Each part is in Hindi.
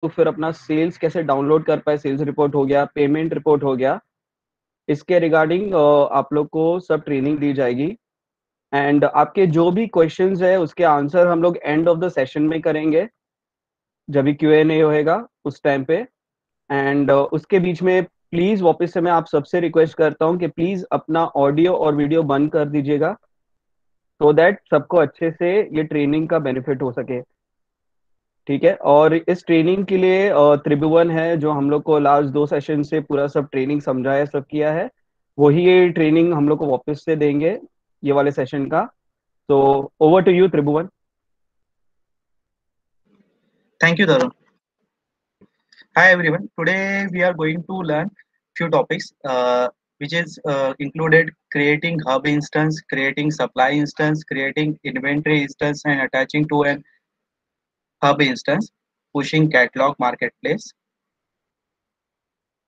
तो फिर अपना सेल्स कैसे डाउनलोड कर पाए, सेल्स रिपोर्ट हो गया, पेमेंट रिपोर्ट हो गया, इसके रिगार्डिंग आप लोग को सब ट्रेनिंग दी जाएगी। एंड आपके जो भी क्वेश्चंस है उसके आंसर हम लोग एंड ऑफ द सेशन में करेंगे, जब भी Q&A होएगा उस टाइम पे। एंड उसके बीच में प्लीज वापस से मैं आप सबसे रिक्वेस्ट करता हूँ कि प्लीज अपना ऑडियो और वीडियो बंद कर दीजिएगा, सो दैट सबको अच्छे से ये ट्रेनिंग का बेनिफिट हो सके। ठीक है, और इस ट्रेनिंग के लिए त्रिभुवन है जो हम लोग को लास्ट 2 सेशन से पूरा सब ट्रेनिंग समझाया, सब किया है, वही ये ट्रेनिंग हम लोग को वापस से देंगे ये वाले सेशन का। तो over to you Tribhuvan. Thank you, Tarun. Hi, everyone. Today we are going to learn few topics, which is included creating hub instance, creating supply instance, creating inventory instance, and attaching to an hub instance, pushing catalog marketplace,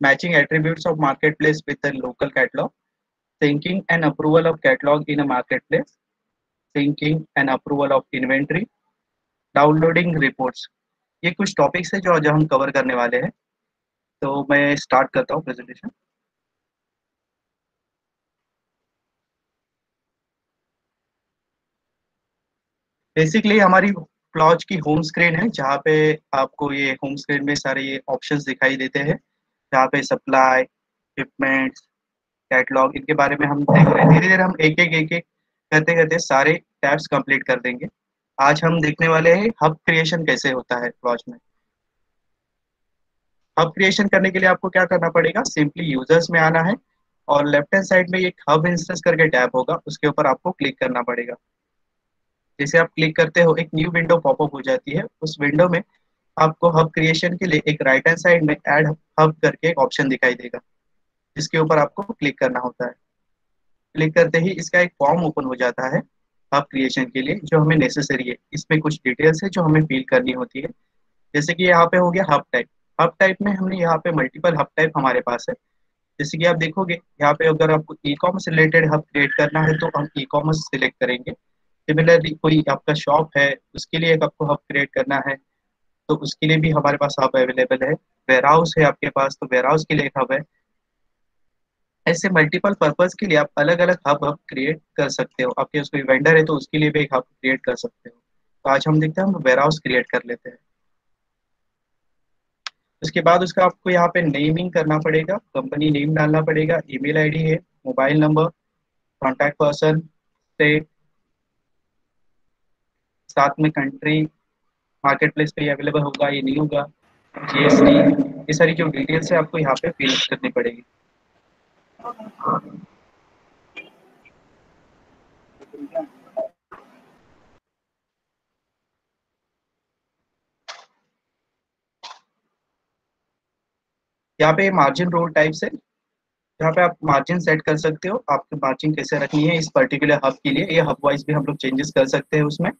matching attributes of marketplace with the local catalog, syncing and approval of catalog in a marketplace, syncing and approval of inventory, downloading reports. ये कुछ टॉपिक्स है जो आज हम कवर करने वाले हैं। तो मैं स्टार्ट करता हूँ प्रेजेंटेशन। बेसिकली हमारी क्लॉज की होम स्क्रीन है, जहाँ पे आपको ये होम स्क्रीन में सारे ये ऑप्शंस दिखाई देते हैं, जहाँ पे सप्लाई, शिपमेंट्स, कैटलॉग, इनके बारे में हम देख रहे हैं। धीरे धीरे हम एक एक करते करते सारे टैब्स कंप्लीट कर देंगे। आज हम देखने वाले हैं हब क्रिएशन कैसे होता है क्लॉज में। हब क्रिएशन करने के लिए आपको क्या करना पड़ेगा, सिंपली यूजर्स में आना है और लेफ्ट हैंड साइड में एक हब इंस्टेंस करके टैब होगा, उसके ऊपर आपको क्लिक करना पड़ेगा। जैसे आप क्लिक करते हो एक न्यू विंडो पॉपअप हो जाती है। उस विंडो में आपको हब क्रिएशन के लिए एक राइट हैंड साइड में ऐड हब करके एक ऑप्शन दिखाई देगा, जिसके ऊपर आपको क्लिक करना होता है। क्लिक करते ही इसका एक फॉर्म ओपन हो जाता है हब क्रिएशन के लिए, जो हमें नेसेसरी है। इसमें कुछ डिटेल्स है जो हमें फिल करनी होती है। जैसे कि यहाँ पे हो गया हब टाइप। हब टाइप में हमने यहाँ पे मल्टीपल हब टाइप हमारे पास है। जैसे कि आप देखोगे यहाँ पे अगर आपको e commerce related hub create करना है तो हम ई कॉमर्स सिलेक्ट करेंगे। सिमिलरली कोई आपका शॉप है, उसके लिए एक आपको हब क्रिएट करना है तो उसके लिए भी हमारे पास हब अवेलेबल है। वेयर हाउस है आपके पास तो वेयर हाउस के लिए एक हब है। ऐसे मल्टीपल पर्पज के लिए आप अलग अलग हब क्रिएट कर सकते हो। आपके पास कोई वेंडर है तो उसके लिए भी एक हब क्रिएट कर सकते हो। तो आज हम देखते हैं, हम वेयर हाउस क्रिएट कर लेते हैं। उसके बाद उसका आपको यहाँ पे नेमिंग करना पड़ेगा, कंपनी नेम डालना पड़ेगा, ईमेल आईडी है, mobile number, contact person, state, साथ में कंट्री, मार्केट प्लेस पे अवेलेबल होगा ये नहीं होगा, जीएसटी, ये सारी जो डिटेल्स है आपको यहाँ पे फिल करनी पड़ेगी। यहाँ पे मार्जिन रोल टाइप्स है, जहाँ पे आप मार्जिन सेट कर सकते हो, आपकी मार्जिन कैसे रखनी है इस पर्टिकुलर हब के लिए। ये हब वाइज भी हम लोग चेंजेस कर सकते हैं उसमें।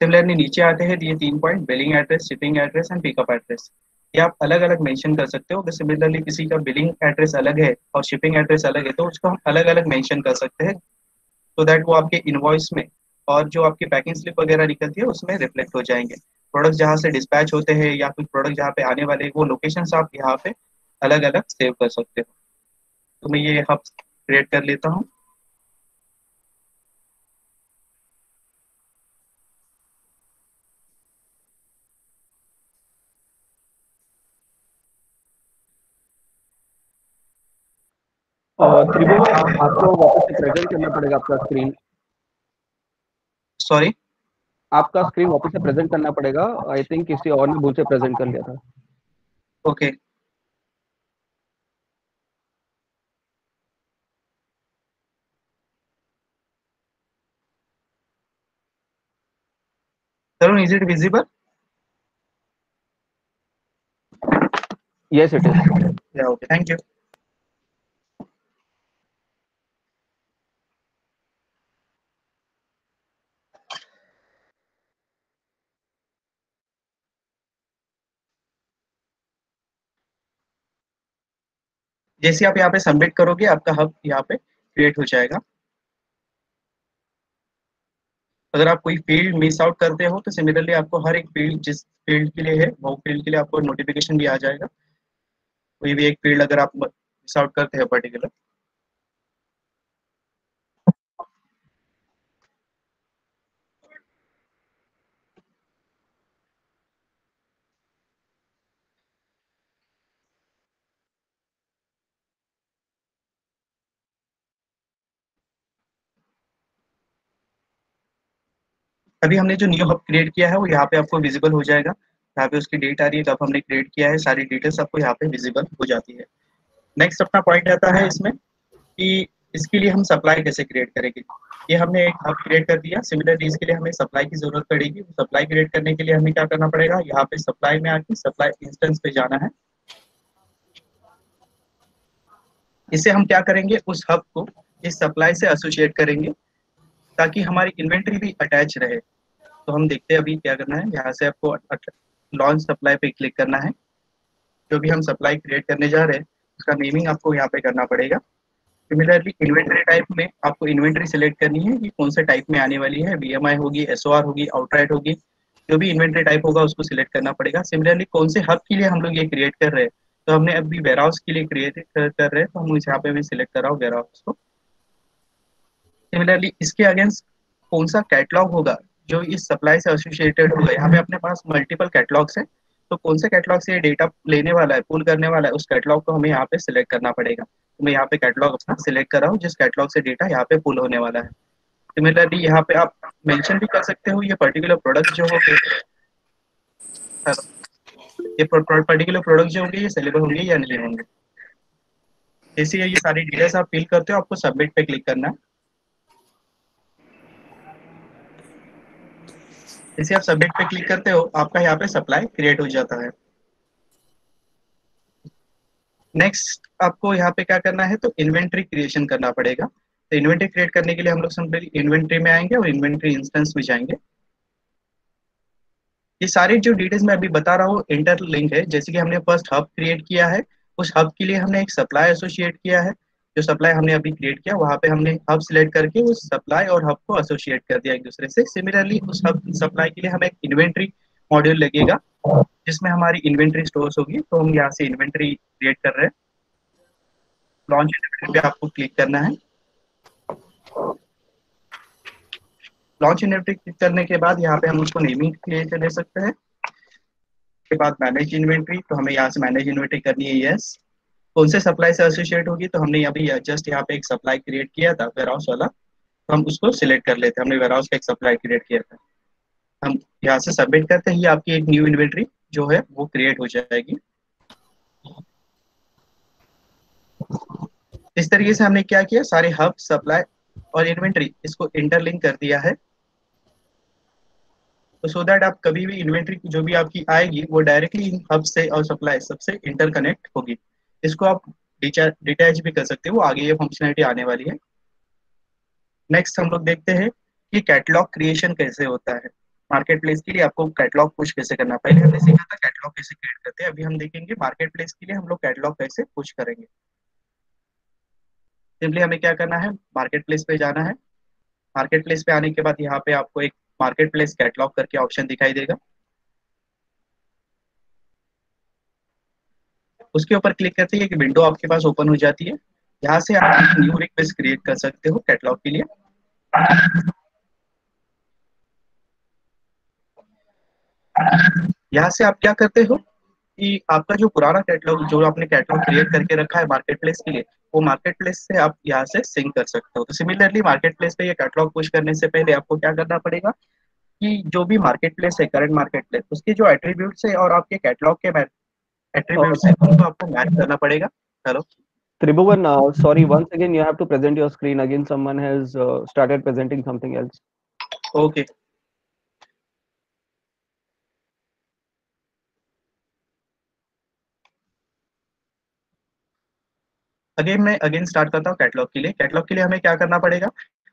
सिमिलरली नीचे आते हैं ये 3 point, billing address, shipping address and pickup address. ये आप अलग अलग मेंशन कर सकते हो। अगर सिमिलरली किसी का बिलिंग एड्रेस अलग है और शिपिंग एड्रेस अलग है तो उसको हम अलग अलग मेंशन कर सकते हैं, सो दैट वो आपके इनवॉइस में और जो आपकी पैकिंग स्लिप वगैरह निकलती है उसमें रिफ्लेक्ट हो जाएंगे। प्रोडक्ट जहाँ से डिस्पैच होते हैं या फिर प्रोडक्ट जहाँ पे आने वाले वो लोकेशन आप यहाँ पे अलग अलग सेव कर सकते हो। तो मैं ये हब क्रिएट कर लेता हूँ। त्रिभुवन आपको वापस से प्रेजेंट करना पड़ेगा आपका स्क्रीन। सॉरी। आपका स्क्रीन वापस से प्रेजेंट करना पड़ेगा, आई थिंक किसी और ने भूल से प्रेजेंट कर लिया था। Okay. Tarun, is it visible? Yes it is. Yeah, okay, thank you. जैसे आप यहाँ पे सबमिट करोगे आपका हब यहाँ पे क्रिएट हो जाएगा। अगर आप कोई फील्ड मिस आउट करते हो तो सिमिलरली आपको हर एक फील्ड जिस फील्ड के लिए है वो फील्ड के लिए आपको नोटिफिकेशन भी आ जाएगा। कोई भी एक फील्ड अगर आप मिस आउट करते हैं पर्टिकुलर। अभी हमने जो न्यू हब क्रिएट किया है वो यहाँ पे आपको विजिबल हो जाएगा। यहाँ पे उसकी डेट आ रही है कब हमने क्रिएट किया है, सारी डिटेल्स आपको यहाँ पे विजिबल हो जाती है। नेक्स्ट अपना पॉइंट आता है इसमें कि इसके लिए हम सप्लाई कैसे क्रिएट करेंगे। ये हमने एक हब क्रिएट कर दिया, सिमिलरली इसके लिए हमें सप्लाई की जरूरत पड़ेगी। सप्लाई क्रिएट करने के लिए हमें क्या करना पड़ेगा, यहाँ पे सप्लाई में आके सप्लाई इंस्टेंस पे जाना है। इससे हम क्या करेंगे, उस हब को इस सप्लाई से एसोसिएट करेंगे ताकि हमारी इन्वेंट्री भी अटैच रहे। तो हम देखते हैं अभी क्या करना है। यहाँ से आपको लॉन्च सप्लाई पे क्लिक करना है। जो भी हम सप्लाई क्रिएट करने जा रहे हैं उसका नेमिंग आपको यहाँ पे करना पड़ेगा। सिमिलरली इन्वेंट्री टाइप में आपको इन्वेंट्री सिलेक्ट करनी है कि कौन से टाइप में आने वाली है, बीएमआई होगी, एसओआर होगी, आउटराइट होगी। जो भी इन्वेंट्री टाइप होगा उसको सिलेक्ट करना पड़ेगा। सिमिलरली कौन से हब के लिए हम लोग ये क्रिएट कर रहे हैं, तो हमने अभी वेयरहाउस के लिए क्रिएट कर रहे हैं, तो हम इस यहाँ पे भी सिलेक्ट कर रहा हूँ वेयरहाउस को। सिमिलरली इसके अगेंस्ट कौन सा कैटलॉग होगा जो इस सप्लाई से एसोसिएटेड होगा। यहाँ पे अपने पास मल्टीपल कैटलॉग्स हैं, तो कौन से कैटलॉग से ये डेटा लेने वाला है, पुल करने वाला है, उस कैटलॉग को हमें यहाँ पे सिलेक्ट करना पड़ेगा। तो मैं यहाँ पे कैटलॉग अपना सिलेक्ट कर रहा हूँ जिस कैटलॉग से डेटा यहाँ पे पुल होने वाला है। सिमिलरली यहाँ पे आप मेंशन भी कर सकते हो ये पर्टिकुलर प्रोडक्ट जो होंगे, ये पर्टिकुलर प्रोडक्ट जो होंगे ये सेलेबल होंगे या नहीं होंगे। जैसे ये सारी डिटेल्स आप फिल करते हो आपको सबमिट पे क्लिक करना है। जैसे आप सबमिट पे क्लिक करते हो आपका यहाँ पे सप्लाई क्रिएट हो जाता है। नेक्स्ट आपको यहाँ पे क्या करना है, तो इन्वेंट्री क्रिएशन करना पड़ेगा। तो इन्वेंट्री क्रिएट करने के लिए हम लोग सिंपली इन्वेंट्री में आएंगे और इन्वेंट्री इंस्टेंस में जाएंगे। ये सारे जो डिटेल्स मैं अभी बता रहा हूँ इंटरलिंक है। जैसे कि हमने फर्स्ट हब क्रिएट किया है, उस हब के लिए हमने एक सप्लाई एसोसिएट किया है। जो सप्लाई हमने अभी क्रिएट किया वहां पे हमने हब सिलेक्ट करके उस सप्लाई और हब को एसोसिएट कर दिया एक दूसरे से। सिमिलरली उस हब सप्लाई के लिए हमें एक इन्वेंट्री मॉड्यूल लगेगा जिसमें हमारी इन्वेंट्री स्टोर्स होगी। तो हम यहाँ से इन्वेंट्री क्रिएट कर रहे हैं। लॉन्च इन्वेंट्री पे आपको क्लिक करना है। लॉन्च इन्वेंट्री क्लिक करने के बाद यहाँ पे हम उसको नेमिंग क्रिएट दे सकते हैं। के बाद मैनेज इन्वेंट्री, तो हमें यहाँ से मैनेज इन्वेंट्री करनी है यस। कौन से सप्लाई से एसोसिएट होगी, तो हमने अभी जस्ट यहाँ पे एक सप्लाई क्रिएट किया था वेयरहाउस वाला, तो हम उसको सिलेक्ट कर लेते हैं। हमने वेयरहाउस का एक सप्लाई क्रिएट किया था। हम यहाँ से सबमिट करते ही आपकी एक न्यू इन्वेंट्री जो है वो क्रिएट हो जाएगी। इस तरीके से हमने क्या किया, सारे हब सप्लाई और इन्वेंट्री इसको इंटरलिंक कर दिया है। तो सो दैट आप कभी भी इन्वेंट्री जो भी आपकी आएगी वो डायरेक्टली इन हब से और सप्लाई सबसे इंटरकनेक्ट होगी। इसको आप डिटैच भी कर सकते हो, आगे ये फंक्शनलिटी आने वाली है। नेक्स्ट हम लोग देखते हैं कि कैटलॉग क्रिएशन कैसे होता है। मार्केट प्लेस के लिए आपको कैटलॉग पुश कैसे करना, पहले हमने सीखा था कैटलॉग कैसे क्रिएट करते हैं। अभी हम देखेंगे मार्केट प्लेस के लिए हम लोग कैटलॉग कैसे पुश करेंगे। सिंपली हमें क्या करना है, मार्केट प्लेस पे जाना है। मार्केट प्लेस पे आने के बाद यहाँ पे आपको एक मार्केट प्लेस कैटलॉग करके ऑप्शन दिखाई देगा। उसके ऊपर क्लिक करते ही एक विंडो आपके पास ओपन हो जाती है। यहाँ से आप एक न्यू रिक्वेस्ट क्रिएट कर सकते हो कैटलॉग के लिए। यहाँ से आप क्या करते हो कि आपका जो पुराना कैटलॉग जो आपने कैटलॉग क्रिएट करके रखा है मार्केट प्लेस के लिए, वो मार्केट प्लेस से आप यहाँ से सिंक कर सकते हो। तो सिमिलरली मार्केट प्लेस पे ये कैटलॉग पुश करने से पहले आपको क्या करना पड़ेगा कि जो भी मार्केट प्लेस है करंट मार्केट प्लेस उसके जो एट्रीब्यूट्स है और आपके कैटलॉग के एट्रीब्यूट्स है उनको आपको मैच करना पड़ेगा। Hello Tribhuvan, sorry, once again, you have to present your screen again. Someone has started presenting something else. Okay. Again मैं अगेन स्टार्ट करता हूँ कैटलॉग के लिए। कैटलॉग के लिए हमें क्या करना पड़ेगा,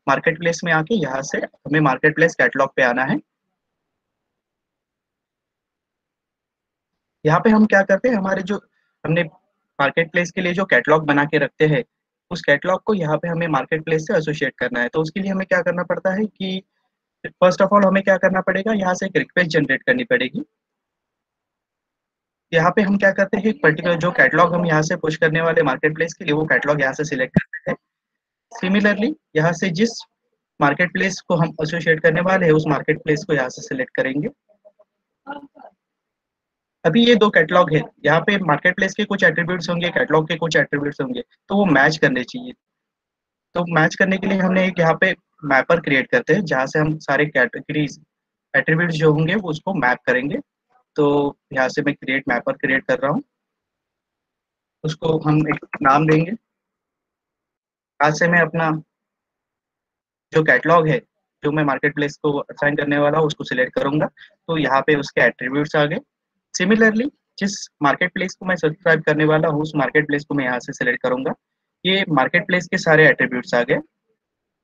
मार्केट प्लेस में आके यहाँ से हमें मार्केट प्लेस कैटलॉग पे आना है। यहाँ पे हम क्या करते हैं, हमारे जो हमने मार्केट प्लेस के लिए जो कैटलॉग बना के रखते हैं उस कैटलॉग को यहाँ पे हमें मार्केट प्लेस से एसोसिएट करना है। तो उसके लिए हमें क्या करना पड़ता है कि फर्स्ट ऑफ ऑल हमें क्या करना पड़ेगा, यहाँ से एक रिक्वेस्ट जनरेट करनी पड़ेगी। यहाँ पे हम क्या करते हैं, पर्टिकुलर जो कैटलॉग हम यहाँ से पुश करने वाले मार्केट प्लेस के लिए, वो कैटलॉग यहाँ से सिलेक्ट करते हैं। सिमिलरली यहाँ से जिस मार्केट प्लेस को हम एसोसिएट करने वाले हैं, उस मार्केट प्लेस को यहाँ से सिलेक्ट करेंगे। अभी ये दो कैटलॉग है, यहाँ पे मार्केट प्लेस के कुछ एट्रीब्यूट्स होंगे, कैटलॉग के कुछ एट्रीब्यूट्स होंगे, तो वो मैच करने चाहिए। तो मैच करने के लिए हमने एक यहाँ पे मैपर क्रिएट करते हैं, जहाँ से हम सारे कैटेगरीज एट्रीब्यूट्स जो होंगे वो उसको मैप करेंगे। तो यहाँ से मैं क्रिएट मैपर क्रिएट कर रहा हूँ, उसको हम एक नाम देंगे। आज से मैं अपना जो कैटलॉग है, जो मैं मार्केट प्लेस को असाइन करने वाला हूँ, उसको सिलेक्ट करूंगा। तो यहाँ पे उसके एट्रीब्यूट्स आ गए। सिमिलरली जिस मार्केट प्लेस को मैं सब्सक्राइब करने वाला हूँ, उस मार्केट प्लेस को मैं यहाँ से सिलेक्ट करूंगा। ये मार्केट प्लेस के सारे एट्रीब्यूट्स आ गए।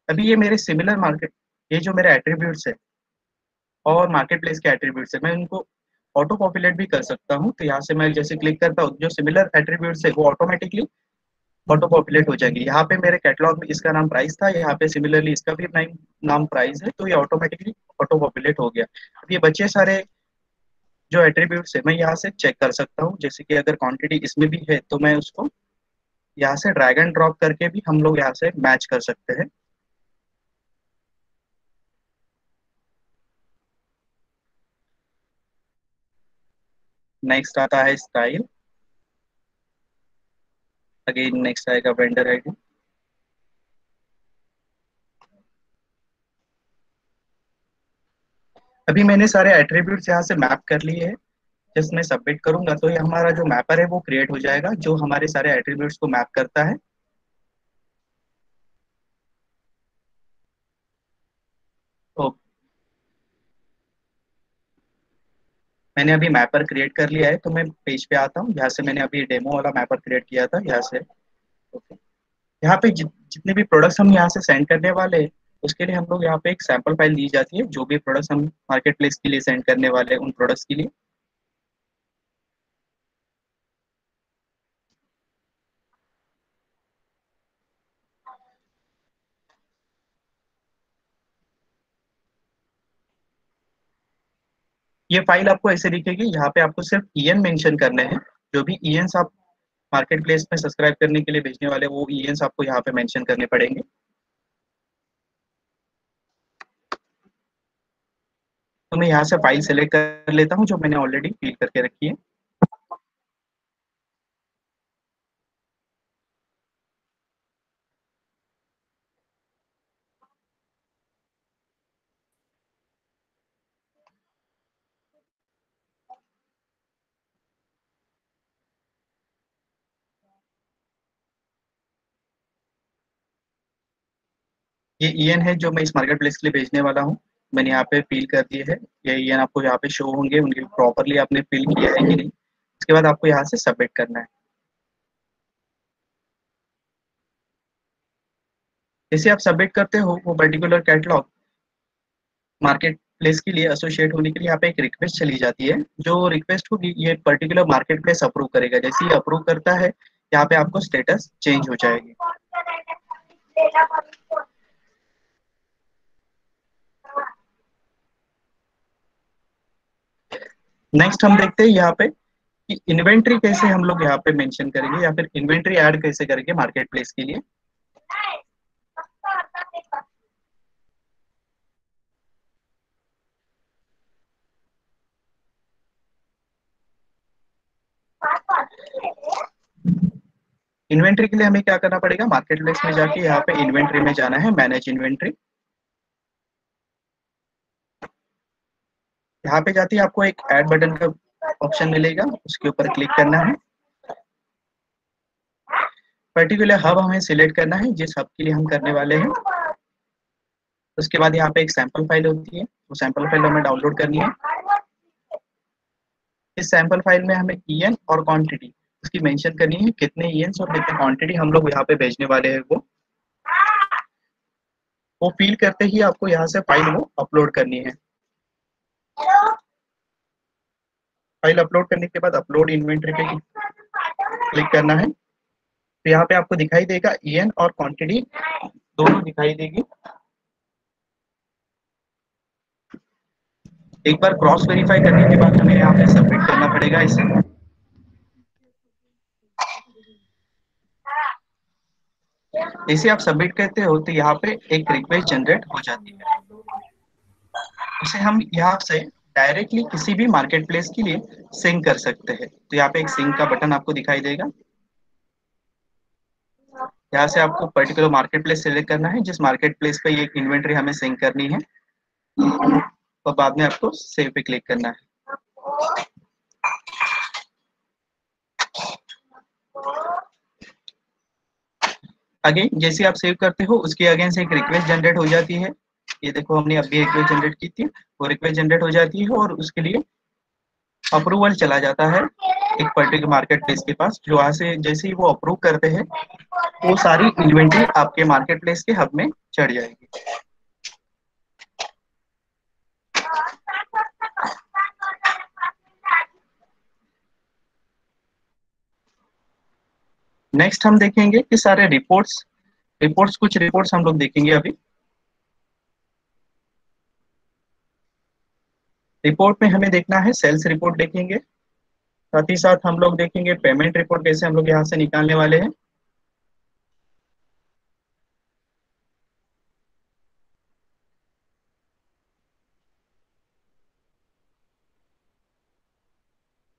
अभी ये मेरे सिमिलर मार्केट, ये जो मेरे एट्रीब्यूट्स है और मार्केट प्लेस के एट्रीब्यूट्स है, मैं उनको ऑटो पॉपुलेट भी कर सकता हूँ। तो यहाँ से मैं जैसे क्लिक करता हूँ, जो सिमिलर एट्रीब्यूट्स है वो ऑटोमेटिकली ऑटो पॉपुलेट हो जाएंगे। यहाँ पे मेरे कैटलॉग में इसका नाम प्राइस था, यहाँ पे सिमिलरली इसका भी नाम प्राइस है, तो ये ऑटोमेटिकली ऑटो पॉपुलेट हो गया। अब ये बच्चे सारे जो एट्रीब्यूट्स है मैं यहाँ से चेक कर सकता हूँ। जैसे कि अगर क्वांटिटी इसमें भी है तो मैं उसको यहाँ से ड्रैग एंड ड्रॉप करके भी हम लोग यहाँ से मैच कर सकते हैं। नेक्स्ट आता है स्टाइल, अगेन नेक्स्ट आएगा वेंडर आईडी। अभी मैंने सारे एट्रीब्यूट्स यहाँ से मैप कर लिए हैं। जस्ट मैं सबमिट करूंगा तो ये हमारा जो मैपर है वो क्रिएट हो जाएगा, जो हमारे सारे एट्रीब्यूट्स को मैप करता है। तो मैंने अभी मैपर क्रिएट कर लिया है, तो मैं पेज पे आता हूँ। यहाँ से मैंने अभी डेमो वाला मैपर क्रिएट किया था, यहाँ से ओके। यहाँ पे जितने भी प्रोडक्ट्स हम यहाँ से सेंड करने वाले हैं, उसके लिए हम लोग यहाँ पे एक सैंपल फाइल दी जाती है, जो भी प्रोडक्ट्स हम मार्केट प्लेस के लिए सेंड करने वाले हैं उन प्रोडक्ट्स के लिए। ये फाइल आपको ऐसे दिखेगी, यहाँ पे आपको सिर्फ ईएन मेंशन करने हैं। जो भी ईएनस आप मार्केट प्लेस में सब्सक्राइब करने के लिए भेजने वाले, वो ईएनस आपको यहाँ पे मेंशन करने पड़ेंगे। तो मैं यहाँ से फाइल सेलेक्ट कर लेता हूँ, जो मैंने ऑलरेडी फिल करके रखी है। ये ईएन है जो मैं इस मार्केट प्लेस के लिए भेजने वाला हूँ, मैंने यहाँ पे फिल कर दिए है। ये ईएन आपको यहाँ पे शो होंगे, उनके प्रॉपरली आपने फिल किया है कि नहीं। उसके बाद आपको यहाँ से सबमिट करना है। जैसे आप सबमिट करते हो, वो पर्टिकुलर कैटलॉग मार्केट प्लेस के लिए एसोसिएट होने के लिए यहाँ पे एक रिक्वेस्ट चली जाती है। जो रिक्वेस्ट होगी ये पर्टिकुलर मार्केट प्लेस अप्रूव करेगा। जैसे ही अप्रूव करता है, यहाँ पे आपको स्टेटस चेंज हो जाएगी। नेक्स्ट हम देखते हैं यहाँ पे कि इन्वेंट्री कैसे हम लोग यहाँ पे मेंशन करेंगे, या फिर इन्वेंट्री ऐड कैसे करेंगे मार्केट प्लेस के लिए। इन्वेंट्री के लिए हमें क्या करना पड़ेगा, मार्केट प्लेस में जाके यहाँ पे इन्वेंट्री में जाना है, मैनेज इन्वेंट्री। यहाँ पे जाती है आपको एक ऐड बटन का ऑप्शन मिलेगा, उसके ऊपर क्लिक करना है। पर्टिकुलर हब हमें सिलेक्ट करना है, जिस हब के लिए हम करने वाले हैं। उसके बाद यहाँ पे एक सैंपल फाइल होती है, वो सैंपल फाइल हमें डाउनलोड करनी है। इस सैंपल फाइल में हमें ईएन और क्वांटिटी उसकी मेंशन करनी है, कितने ईएन और कितने क्वांटिटी हम लोग यहाँ पे भेजने वाले हैं। वो फील करते ही आपको यहाँ से फाइल वो अपलोड करनी है। फाइल अपलोड करने के बाद अपलोड इन्वेंटरी पे क्लिक करना है। तो यहाँ पे आपको दिखाई देगा ईएन और क्वांटिटी दोनों दिखाई देगी। एक बार क्रॉस वेरीफाई करने के बाद हमें यहाँ पे सबमिट करना पड़ेगा इसे। जैसे आप सबमिट करते हो तो यहाँ पे एक रिक्वेस्ट जनरेट हो जाती है, उसे हम यहाँ से डायरेक्टली किसी भी मार्केट प्लेस के लिए सिंक कर सकते हैं। तो यहाँ पे एक सिंक का बटन आपको दिखाई देगा, यहाँ से आपको पर्टिकुलर मार्केट प्लेस सेलेक्ट करना है जिस मार्केट प्लेस पे ये इन्वेंट्री हमें सिंक करनी है, और बाद में आपको सेव पे क्लिक करना है। अगेन जैसे आप सेव करते हो उसके अगेन से एक रिक्वेस्ट जनरेट हो जाती है। ये देखो हमने अभी रिक्वेस्ट जनरेट की थी, वो रिक्वेस्ट जनरेट हो जाती है और उसके लिए अप्रूवल चला जाता है एक पर्टिकुलर मार्केट प्लेस के पास, जो वहां से जैसे ही वो अप्रूव करते हैं वो सारी इन्वेंट्री आपके मार्केट प्लेस के हब में चढ़ जाएगी। नेक्स्ट हम देखेंगे कि सारे रिपोर्ट्स कुछ रिपोर्ट्स हम लोग देखेंगे अभी। रिपोर्ट में हमें देखना है सेल्स रिपोर्ट देखेंगे, साथ ही साथ हम लोग देखेंगे पेमेंट रिपोर्ट कैसे हम लोग यहाँ से निकालने वाले हैं।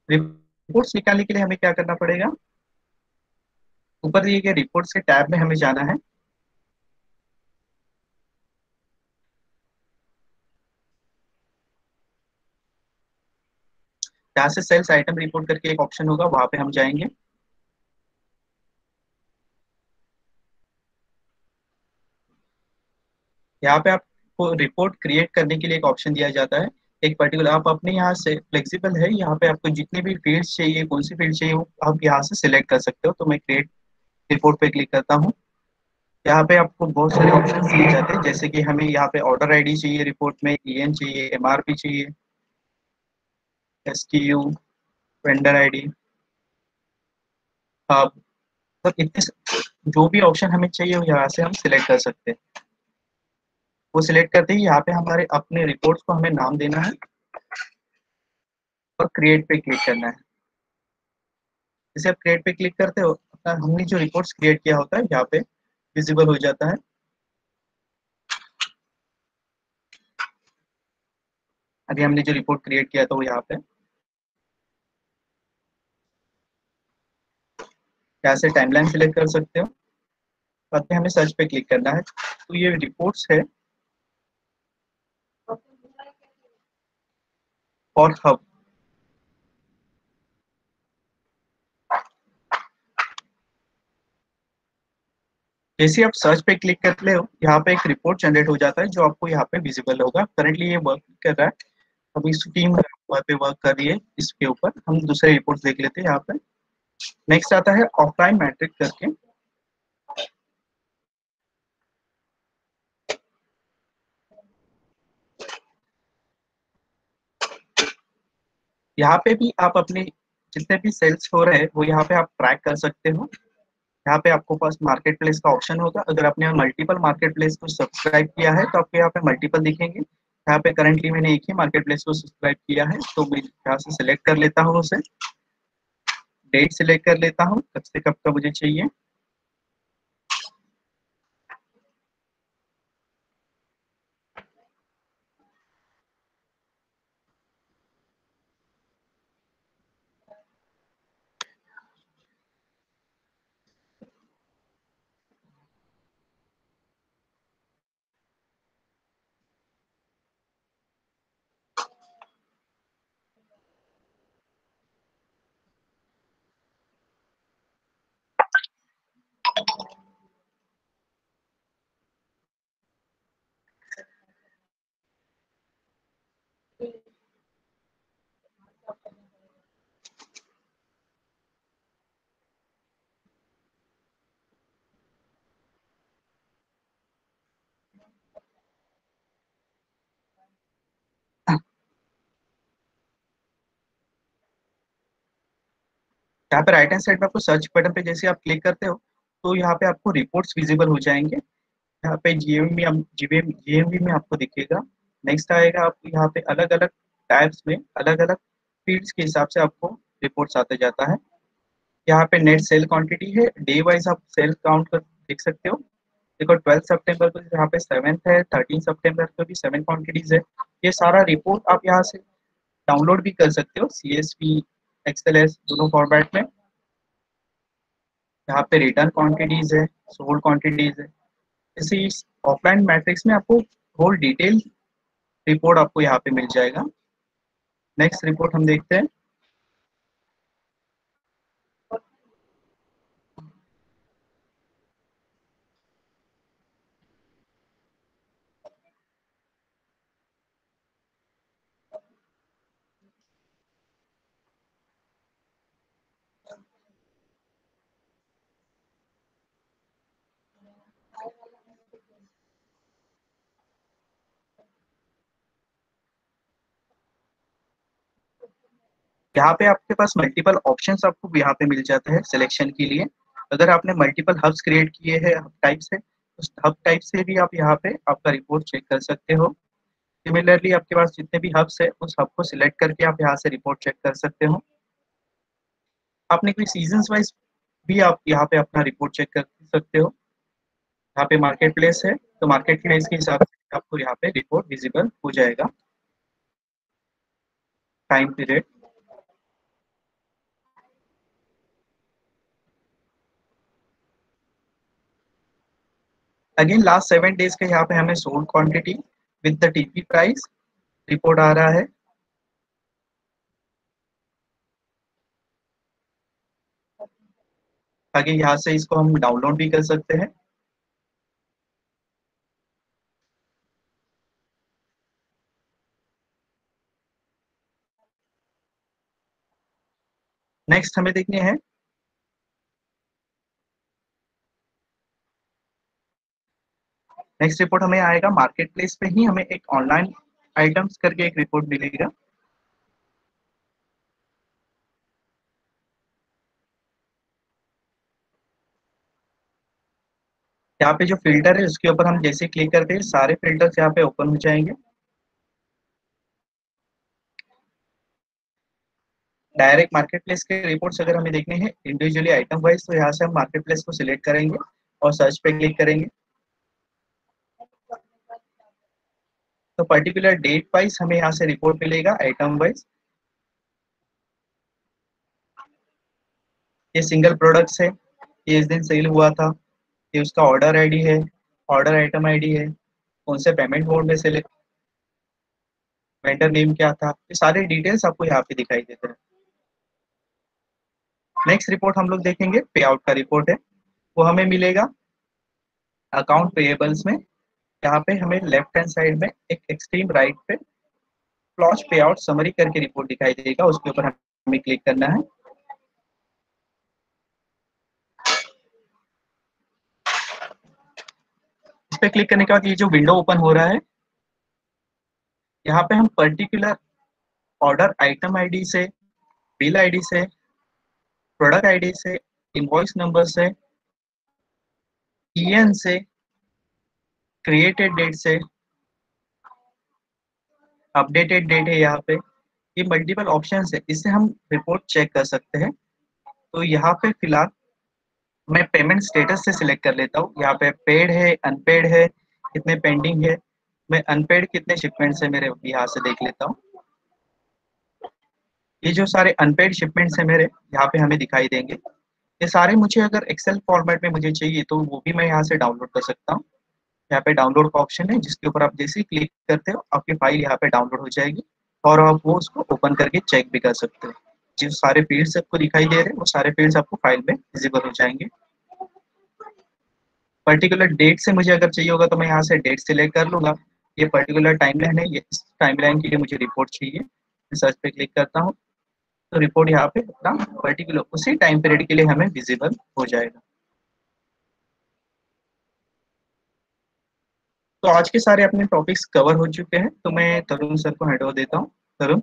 रिपोर्ट्स निकालने के लिए हमें क्या करना पड़ेगा, ऊपर दिए गए रिपोर्ट्स के टैब में हमें जाना है। यहाँ से सेल्स आइटम रिपोर्ट करके एक ऑप्शन होगा, वहां पे हम जाएंगे। यहाँ पे आपको रिपोर्ट क्रिएट करने के लिए एक ऑप्शन दिया जाता है, एक पर्टिकुलर आप अपने यहाँ से फ्लेक्सिबल है, यहाँ पे आपको जितने भी फील्ड्स चाहिए, कौन सी फील्ड चाहिए वो आप यहाँ से सिलेक्ट कर सकते हो। तो मैं क्रिएट रिपोर्ट पे क्लिक करता हूँ। यहाँ पे आपको बहुत सारे ऑप्शन दिए जाते हैं, जैसे कि हमें यहाँ पे ऑर्डर आईडी चाहिए, रिपोर्ट में ईएन चाहिए, एमआरपी चाहिए, एसटीयू, वेंडर आईडी, अब तो इतने जो भी ऑप्शन हमें चाहिए वो यहाँ से हम सिलेक्ट कर सकते हैं। वो सिलेक्ट करते ही यहाँ पे हमारे अपने रिपोर्ट्स को हमें नाम देना है और क्रिएट पे क्लिक करना है। जैसे आप क्रिएट पे क्लिक करते हो अपना हमने जो रिपोर्ट्स क्रिएट किया होता है यहाँ पे विजिबल हो जाता है। अभी हमने जो रिपोर्ट क्रिएट किया था वो यहाँ पे, यहाँ से टाइमलाइन सिलेक्ट कर सकते हो, बाद में हमें सर्च पे क्लिक करना है। तो ये रिपोर्ट्स है और हब। जैसे आप सर्च पे क्लिक करते हो यहाँ पे एक रिपोर्ट जनरेट हो जाता है जो आपको यहाँ पे विजिबल होगा। करंटली ये वर्क कर रहा है, अभी इस टीम पे वर्क कर रही है इसके ऊपर। हम दूसरे रिपोर्ट्स देख लेते हैं यहाँ पे। नेक्स्ट आता है ऑफलाइन मैट्रिक करके। यहाँ पे भी आप अपने जितने भी सेल्स हो रहे हैं वो यहाँ पे आप ट्रैक कर सकते हो। यहाँ पे आपको पास मार्केट प्लेस का ऑप्शन होगा, अगर आपने मल्टीपल मार्केट प्लेस को सब्सक्राइब किया है तो आपको यहाँ पे मल्टीपल दिखेंगे। यहाँ पे करंटली मैंने एक ही मार्केट प्लेस को सब्सक्राइब किया है, तो मैं यहाँ से सिलेक्ट कर लेता हूँ उसे, डेट सिलेक्ट कर लेता हूँ कब से कब का मुझे चाहिए। यहाँ पे राइट हैंड साइड में आपको सर्च बटन पे जैसे आप क्लिक करते हो तो यहाँ पे आपको रिपोर्ट्स विजिबल हो जाएंगे। यहाँ पे जीएमवी में आपको दिखेगा। नेक्स्ट आएगा आपको यहाँ पे अलग अलग टैब्स में अलग अलग फील्ड्स के हिसाब से आपको रिपोर्ट्स आते जाता है। यहाँ पे नेट सेल क्वांटिटी है, डे वाइज आप सेल काउंट कर देख सकते हो। देखो 12 सितंबर को यहाँ पे 7th है, 13 सितंबर को भी 7 क्वांटिटीज है। ये सारा रिपोर्ट आप यहाँ से डाउनलोड भी कर सकते हो, CSV, XLS दोनों फॉर्मेट में। यहाँ पे रिटर्न क्वांटिटीज है, सोल्ड क्वांटिटीज है। इसी ऑफलाइन मैट्रिक्स में आपको होल डिटेल रिपोर्ट आपको यहाँ पे मिल जाएगा। नेक्स्ट रिपोर्ट हम देखते हैं। यहाँ पे आपके पास मल्टीपल ऑप्शंस आपको यहाँ पे मिल जाते हैं सिलेक्शन के लिए। अगर आपने मल्टीपल हब्स क्रिएट किए हैं हब टाइप से, उस हब टाइप से भी आप यहाँ पे आपका रिपोर्ट चेक कर सकते हो। सिमिलरली आपके पास जितने भी हब्स है उस हब को सिलेक्ट करके आप यहाँ से रिपोर्ट चेक कर सकते हो। आपने कोई सीजन वाइज भी आप यहाँ पे अपना रिपोर्ट चेक कर सकते हो। यहाँ पे मार्केट प्लेस है, तो मार्केट प्लेस के हिसाब से आपको यहाँ पे रिपोर्ट विजिबल हो जाएगा। Time period, again last 7 days के यहाँ पे हमें sold quantity with the TP price report आ रहा है। आगे यहाँ से इसको हम डाउनलोड भी कर सकते हैं। नेक्स्ट हमें देखने हैं नेक्स्ट रिपोर्ट हमें आएगा मार्केट प्लेस पे ही हमें एक ऑनलाइन आइटम्स करके एक रिपोर्ट मिलेगा। यहाँ पे जो फिल्टर है उसके ऊपर हम जैसे क्लिक करते हैं सारे फिल्टर्स यहाँ पे ओपन हो जाएंगे। डायरेक्ट मार्केट प्लेस के रिपोर्ट्स अगर हमें देखने हैं इंडिविजुअली आइटम वाइज, तो यहाँ से हम मार्केट प्लेस को सिलेक्ट करेंगे और सर्च पे क्लिक करेंगे। तो पर्टिकुलर डेट वाइज हमें यहाँ से रिपोर्ट मिलेगा आइटम वाइज। ये सिंगल प्रोडक्ट्स है, ये इस दिन सेल हुआ था, ये उसका ऑर्डर आईडी है, ऑर्डर आइटम आईडी है, कौन से पेमेंट मोड में सेलेक्ट, वेंडर नेम क्या था, ये सारे डिटेल्स आपको यहाँ पे दिखाई देते हैं। नेक्स्ट रिपोर्ट हम लोग देखेंगे पे आउट का रिपोर्ट है, वो हमें मिलेगा अकाउंट पेएबल्स में। यहाँ पे हमें लेफ्ट हैंड साइड में एक एक्सट्रीम राइट पे फ्लॉश पे आउट समरी करके रिपोर्ट दिखाई देगा, उसके ऊपर हमें क्लिक करना है। इस पे क्लिक करने के बाद ये जो विंडो ओपन हो रहा है, यहाँ पे हम पर्टिकुलर ऑर्डर आइटम आईडी से, बिल आईडी से, प्रोडक्ट आईडी से, इनवॉइस नंबर से, ईएन से, क्रिएटेड डेट से, अपडेटेड डेट है यहाँ पे, ये मल्टीपल ऑप्शंस है, इससे हम रिपोर्ट चेक कर सकते हैं। तो यहाँ पे फिलहाल मैं पेमेंट स्टेटस से सिलेक्ट कर लेता हूँ। यहाँ पे पेड है, अनपेड है, कितने पेंडिंग है, मैं अनपेड कितने शिपमेंट्स है मेरे यहाँ से देख लेता हूँ। ये जो सारे अनपेड शिपमेंट्स है मेरे यहाँ पे हमें दिखाई देंगे। ये सारे मुझे अगर एक्सेल फॉर्मेट में मुझे चाहिए तो वो भी मैं यहाँ से डाउनलोड कर सकता हूँ। यहाँ पे डाउनलोड का ऑप्शन है, जिसके ऊपर आप जैसे ही क्लिक करते हो आपकी फाइल यहाँ पे डाउनलोड हो जाएगी और आप वो उसको ओपन करके चेक भी कर सकते हो। जो सारे फील्ड्स आपको दिखाई दे रहे हैं वो सारे फील्ड्स आपको फाइल में विजिबल हो जाएंगे। पर्टिकुलर डेट से मुझे अगर चाहिए होगा तो मैं यहाँ से डेट सिलेक्ट कर लूंगा। ये पर्टिकुलर टाइमलाइन है, ये इस टाइमलाइन के लिए मुझे रिपोर्ट चाहिए, मैं सर्च पे क्लिक करता हूँ तो रिपोर्ट यहाँ पे अपना पर्टिकुलर उसी टाइम पीरियड के लिए हमें विजिबल हो जाएगा। तो आज के सारे अपने टॉपिक्स कवर हो चुके हैं, तो मैं तरुण सर को हैंड ओवर देता हूँ। तरुण।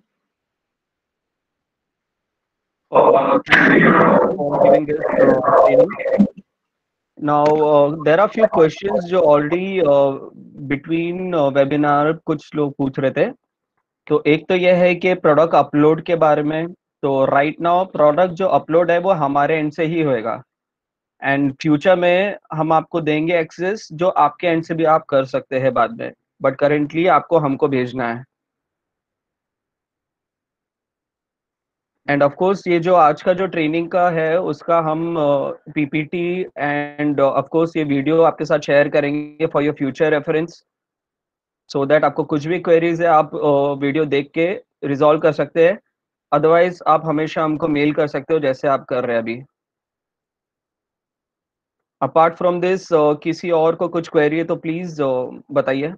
Thank you, Vinod, for giving this training. Now, there are few questions जो already between webinar कुछ लोग पूछ रहे थे. तो एक तो यह है कि प्रोडक्ट अपलोड के बारे में, तो राइट नाउ प्रोडक्ट जो अपलोड है वो हमारे एंड से ही होएगा, एंड फ्यूचर में हम आपको देंगे एक्सेस जो आपके एंड से भी आप कर सकते हैं बाद में, बट करेंटली आपको हमको भेजना है। एंड ऑफ कोर्स ये जो आज का जो ट्रेनिंग का है उसका हम पीपीटी एंड ऑफ कोर्स ये वीडियो आपके साथ शेयर करेंगे for your future reference, so that आपको कुछ भी क्वेरीज है आप वीडियो देख के रिजॉल्व कर सकते हैं। अदरवाइज आप हमेशा हमको मेल कर सकते हो जैसे आप कर रहे हैं अभी। अपार्ट फ्रॉम दिस किसी और को कुछ क्वेरी है तो प्लीज बताइए।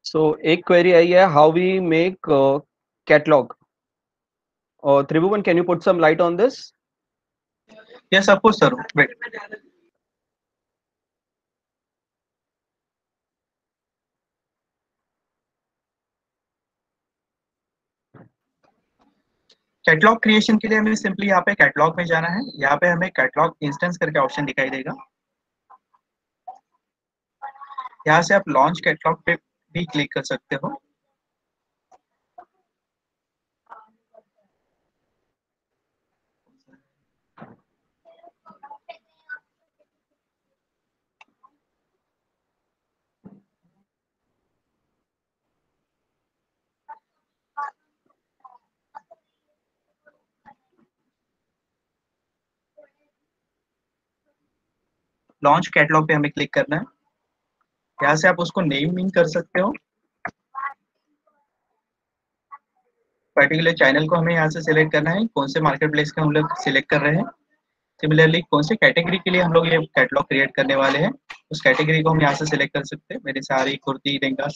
सो एक क्वेरी आई है, हाउ वी मेक कैटलॉग, और Tribhuvan can you put some light on this? Yes of course sir, wait. Catalogue creation के लिए हमें सिंपली यहाँ पे कैटलॉग में जाना है। यहाँ पे हमें कैटलॉग इंस्टेंस करके ऑप्शन दिखाई देगा। यहाँ से आप लॉन्च कैटलॉग पे भी क्लिक कर सकते हो। लॉन्च कैटलॉग पे हमें क्लिक करना है। यहाँ से आप उसको नेम कर सकते हो। पर्टिकुलर चैनल को हमें यहाँ से सिलेक्ट करना है, कौन से मार्केट प्लेस का हम लोग सिलेक्ट कर रहे हैं। सिमिलरली कौन से कैटेगरी के लिए हम लोग ये कैटलॉग क्रिएट करने वाले हैं, उस कैटेगरी को हम यहाँ से सिलेक्ट कर सकते हैं। मेरी साड़ी, कुर्ती, लहंगा।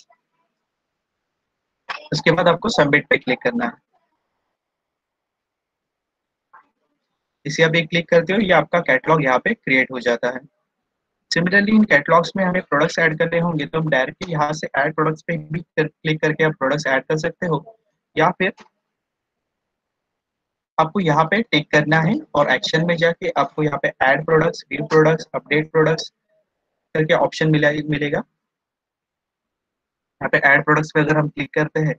उसके बाद आपको सबमिट पे क्लिक करना है। इसे आप एक क्लिक करते हो, ये आपका कैटलॉग यहाँ पे क्रिएट हो जाता है। सिमिलरली इन कैटलॉग्स में हमें प्रोडक्ट्स ऐड करने होंगे तो हम डायरेक्टली यहाँ से ऐड प्रोडक्ट्स पे भी क्लिक करके आप प्रोडक्ट्स ऐड कर सकते हो, या फिर आपको यहाँ पे टिक करना है और एक्शन में जाके आपको यहाँ पे add products, view products, update products करके ऑप्शन मिलेगा। यहाँ पे ऐड प्रोडक्ट्स पे अगर हम क्लिक करते हैं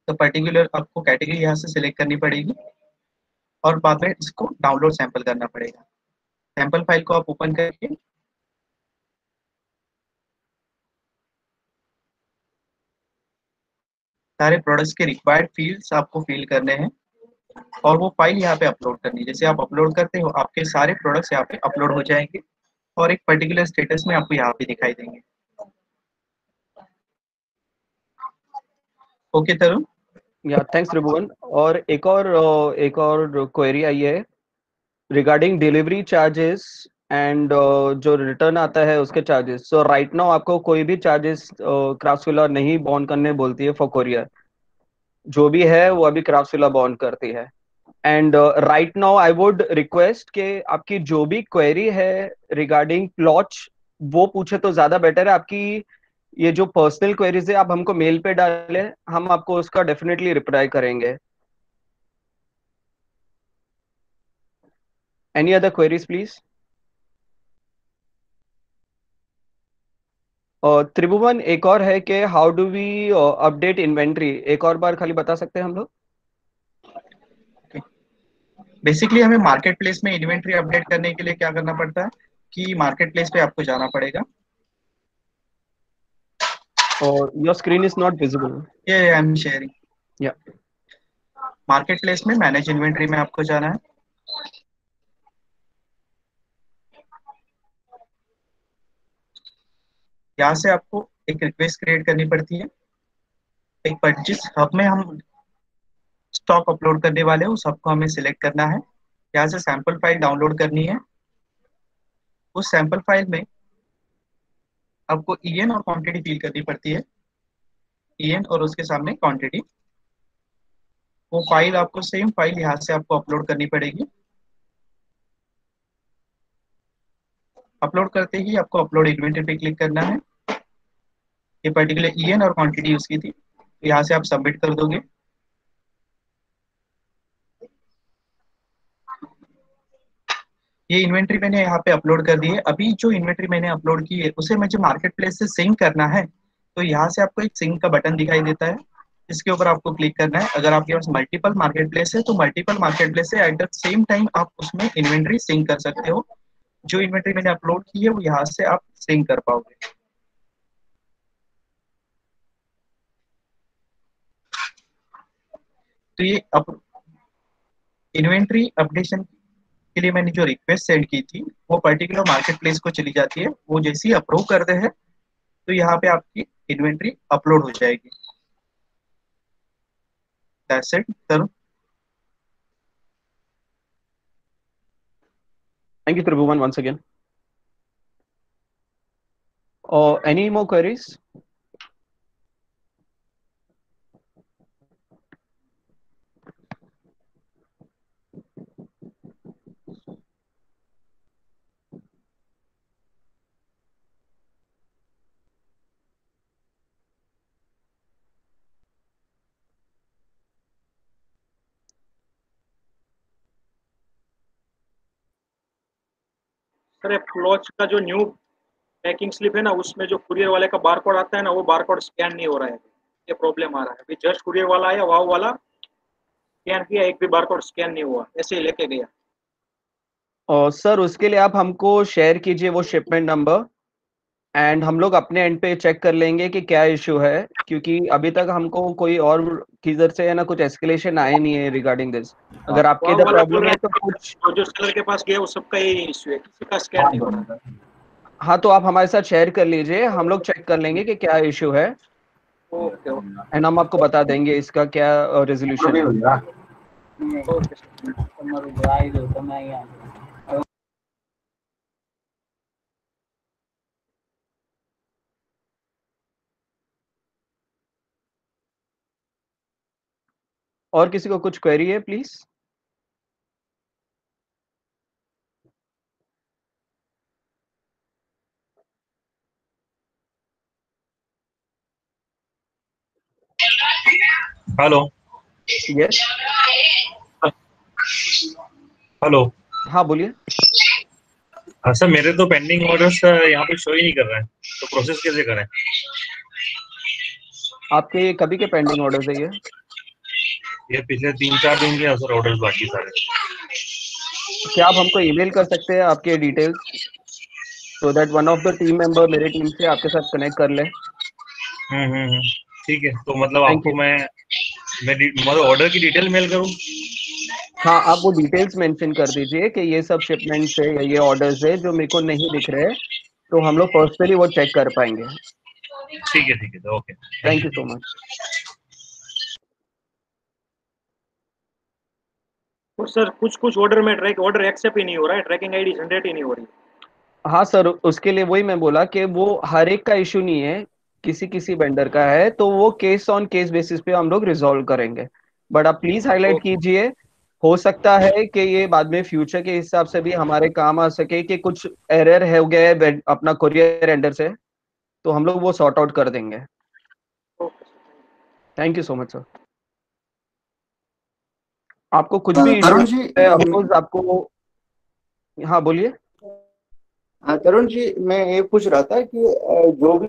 तो पर्टिकुलर आपको कैटेगरी यहाँ से सिलेक्ट करनी पड़ेगी और बाद में इसको डाउनलोड सैंपल करना पड़ेगा। सैंपल फाइल को आप ओपन करके सारे प्रोडक्ट्स के रिक्वायर्ड फील्ड्स आपको फिल करने हैं और वो फाइल यहाँ पे अपलोड करनी है। जैसे आप अपलोड करते हो आपके सारे प्रोडक्ट्स यहाँ पे अपलोड हो जाएंगे और एक पर्टिकुलर स्टेटस में आपको यहाँ पे दिखाई देंगे। ओके तरुण। या थैंक्स त्रिभुवन। और एक और क्वेरी आई है रिगार्डिंग डिलीवरी चार्जेस एंड जो रिटर्न आता है उसके चार्जेस। सो राइट नाउ आपको कोई भी चार्जेस क्राफ्ट्सविला नहीं बॉन्ड करने बोलती है फॉर कोरियर, जो भी है वो अभी क्राफ्ट्सविला बॉन्ड करती है। And right now I would request कि आपकी जो भी क्वेरी है रिगार्डिंग प्लॉट्स वो पूछे तो ज्यादा बेटर है। आपकी ये जो पर्सनल क्वेरीज है आप हमको मेल पे डालें, हम आपको उसका डेफिनेटली रिप्लाई करेंगे। Any other queries please? और त्रिभुवन एक और है कि how do we update inventory, एक और बार खाली बता सकते हैं हम लोग? बेसिकली हमें मार्केट प्लेस में इन्वेंट्री अपडेट करने के लिए क्या करना पड़ता है कि मार्केट प्लेस पे आपको जाना पड़ेगा। और your screen is not visible. ये आई एम शेयरिंग। या मार्केट प्लेस में मैनेज इन्वेंट्री में आपको जाना है। यहाँ से आपको एक रिक्वेस्ट क्रिएट करनी पड़ती है। एक जिस हब में हम स्टॉक अपलोड करने वाले हैं उस हब को हमें सिलेक्ट करना है। यहाँ से सैंपल फाइल डाउनलोड करनी है। उस सैंपल फाइल में आपको ईएन और क्वांटिटी फिल करनी पड़ती है। ईएन और उसके सामने क्वांटिटी। वो फाइल आपको सेम फाइल यहाँ से आपको अपलोड करनी पड़ेगी। अपलोड करते ही आपको अपलोड इन्वेंटरी पे क्लिक करना है। ये पर्टिकुलर ईएन और क्वांटिटी यूज की थी, तो यहाँ से आप सबमिट कर दोगे। ये इन्वेंट्री मैंने यहाँ पे अपलोड कर दी है। अभी जो इन्वेंट्री मैंने अपलोड की है उसे मुझे मार्केट प्लेस से सिंक करना है, तो यहाँ से आपको एक सिंक का बटन दिखाई देता है, इसके ऊपर आपको क्लिक करना है। अगर आपके पास मल्टीपल मार्केट प्लेस है तो मल्टीपल मार्केट प्लेस से एट द सेम टाइम आप उसमें इन्वेंट्री सिंक कर सकते हो। जो इन्वेंट्री मैंने अपलोड की है वो यहाँ से आप सिंक कर पाओगे। तो ये अप इन्वेंट्री अपडेशन के लिए मैंने जो रिक्वेस्ट सेंड की थी वो पर्टिकुलर मार्केट प्लेस को चली जाती है। वो जैसे ही अप्रूव करते हैं तो यहाँ पे आपकी इन्वेंट्री अपलोड हो जाएगी। That's it sir. Thank you, Tribhuvan, once again. Any more queries? Sir फ्लॉच का जो न्यू पैकिंग स्लिप है ना, उसमें जो कुरियर वाले का बारकोड आता है ना, वो बारकोड स्कैन नहीं हो रहा है। ये प्रॉब्लम आ रहा है। अभी जस्ट कुरियर वाला आया, वाव वाला स्कैन किया, एक भी बारकोड स्कैन नहीं हुआ, ऐसे ही लेके गया। और सर उसके लिए आप हमको शेयर कीजिए वो शिपमेंट नंबर, एंड हम लोग अपने एंड पे चेक कर लेंगे कि क्या इशू है, क्योंकि अभी तक हमको कोई और किधर से है ना कुछ एस्केलेशन आए नहीं है रिगार्डिंग दिस। अगर आपके वाव इधर वाला बोल प्रॉब्लम रहा है है तो कुछ जो सेलर के पास गया वो सबका यही इश्यू है, किसी का स्कैन नहीं हो रहा। हाँ, तो आप हमारे साथ शेयर कर लीजिए, हम लोग चेक कर लेंगे कि क्या इशू है, ओके ओके एंड हम आपको बता देंगे इसका क्या रेजोल्यूशन है। ओके और किसी को कुछ क्वेरी है प्लीज? हेलो। Yes, hello. हाँ बोलिए। हाँ सर, मेरे तो पेंडिंग ऑर्डर्स यहाँ पे शो ही नहीं कर रहे हैं, तो प्रोसेस कैसे करें? आपके कभी के पेंडिंग ऑर्डर्स है ये पिछले 3-4 दिन के सर ऑर्डर्स बाकी सारे। क्या आप हमको ईमेल कर सकते हैं आपके details, so that one of the team member मेरे टीम से आपके साथ कनेक्ट कर ले। ठीक है, तो मतलब थैंक आपको यू। मैं मतलब ऑर्डर की डिटेल मेल करूँ? हाँ, आप वो डिटेल्स मेंशन कर दीजिए कि ये सब शिपमेंट्स है या ये ऑर्डर्स है जो मेरे को नहीं दिख रहे हैं, तो हम लोग पर्सनली वो चेक कर पाएंगे। ठीक है, तो okay, thank you so much. तो सर कुछ कुछ ऑर्डर में ऑर्डर एक्सेप्ट ही नहीं हो रहा है, ट्रैकिंग आईडी जनरेट ही नहीं हो रही। हाँ सर, उसके लिए वही मैं बोला कि वो हर एक का इशू नहीं है, किसी किसी वेंडर का है, तो वो केस ऑन केस बेसिस पे हम लोग रिजॉल्व करेंगे। बट आप प्लीज हाईलाइट ओके कीजिए, हो सकता है कि ये बाद में फ्यूचर के हिसाब से भी हमारे काम आ सके कि कुछ एरर है हो गया है अपना कुरियर एंडर से, तो हम लोग वो सॉर्ट आउट कर देंगे। Okay. Thank you so much sir. आपको कुछ भी इशू तरुण जी, है अफकोर्स आपको, हाँ बोलिए। तरुण जी, मैं ये पूछ रहा था कि जो भी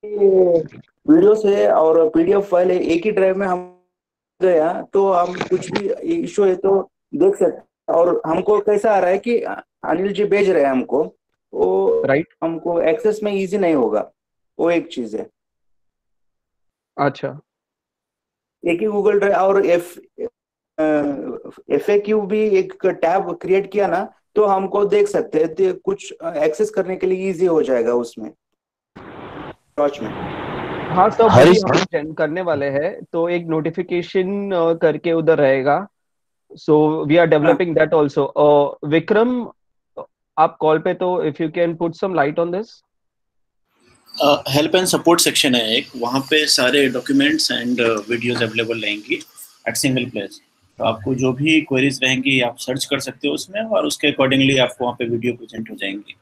वीडियोस है और पीडीएफ फाइल है एक ही ड्राइव में हम गया तो हम कुछ भी इशू है तो देख सकते हैं, और हमको कैसा आ रहा है कि अनिल जी भेज रहे हैं हमको, वो राइट। हमको एक्सेस में इजी नहीं होगा, वो एक चीज है। अच्छा, एक ही गूगल ड्राइव और FAQ भी एक टैब क्रिएट किया ना तो हमको देख सकते हैं, तो कुछ एक्सेस करने के लिए इजी हो जाएगा उसमें टॉर्च में। हाँ सब वही हम करने वाले हैं, तो एक नोटिफिकेशन करके उधर रहेगा, सो वी आर हाँ, डेवलपिंग दैट आल्सो। विक्रम, आप कॉल पे, तो if you can put some light on this. Help and support section है एक, वहाँ पे सारे डॉक्यूमेंट्स एंड वीडियोस अवेलेबल रहेंगी एट सिंगल प्लेस। तो आपको जो भी क्वेरीज रहेंगी आप सर्च कर सकते हो उसमें, और उसके अकॉर्डिंगली आपको वहाँ पे वीडियो प्रेजेंट हो जाएंगी।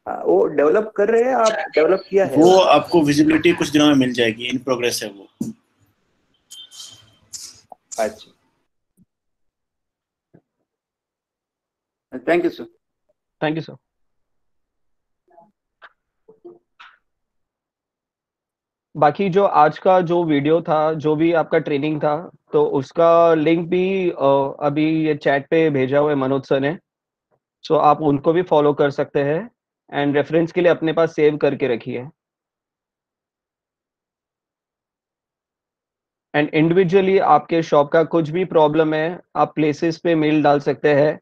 वो डेवलप कर रहे हैं, आप डेवलप किया है? वो आपको विजिबिलिटी कुछ दिनों में मिल जाएगी, इन प्रोग्रेस है वो। अच्छा, thank you sir. Thank you sir. बाकी जो आज का जो वीडियो था, जो भी आपका ट्रेनिंग था, तो उसका लिंक भी अभी ये चैट पे भेजा हुआ है मनोज सर ने, सो आप उनको भी फॉलो कर सकते हैं एंड रेफरेंस के लिए अपने पास सेव करके रखिए। एंड इंडिविजुअली आपके शॉप का कुछ भी प्रॉब्लम है, आप प्लेसेस पे मेल डाल सकते हैं।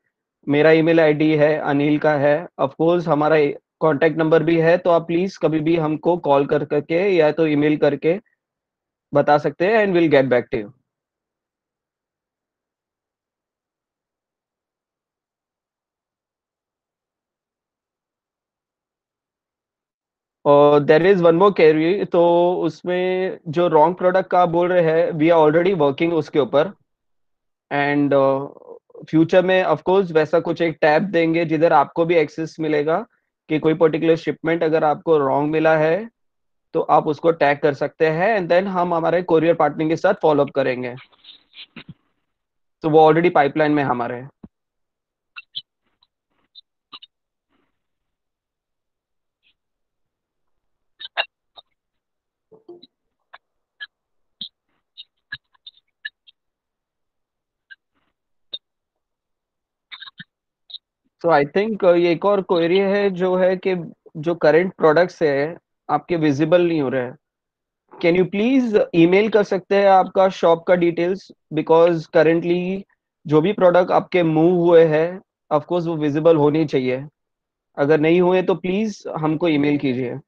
मेरा ईमेल आईडी है, अनिल का है, ऑफ कोर्स हमारा कॉन्टैक्ट नंबर भी है, तो आप प्लीज़ कभी भी हमको कॉल कर करके या तो ईमेल करके बता सकते हैं and will get back to you. और there is one more query, तो उसमें जो रॉन्ग प्रोडक्ट का आप बोल रहे हैं, वी आर ऑलरेडी वर्किंग उसके ऊपर एंड फ्यूचर में ऑफ कोर्स वैसा कुछ एक टैब देंगे जिधर आपको भी एक्सेस मिलेगा कि कोई पर्टिकुलर शिपमेंट अगर आपको रॉन्ग मिला है तो आप उसको टैग कर सकते हैं एंड देन हम हमारे कोरियर पार्टनर के साथ फॉलो अप करेंगे। तो वो ऑलरेडी पाइपलाइन में हमारे है। तो आई थिंक ये एक और क्वेरी है जो है कि जो करंट प्रोडक्ट्स है आपके विजिबल नहीं हो रहे हैं। कैन यू प्लीज ईमेल कर सकते हैं आपका शॉप का डिटेल्स, बिकॉज करंटली जो भी प्रोडक्ट आपके मूव हुए हैं ऑफ कोर्स वो विजिबल होनी चाहिए। अगर नहीं हुए तो प्लीज हमको ईमेल कीजिए।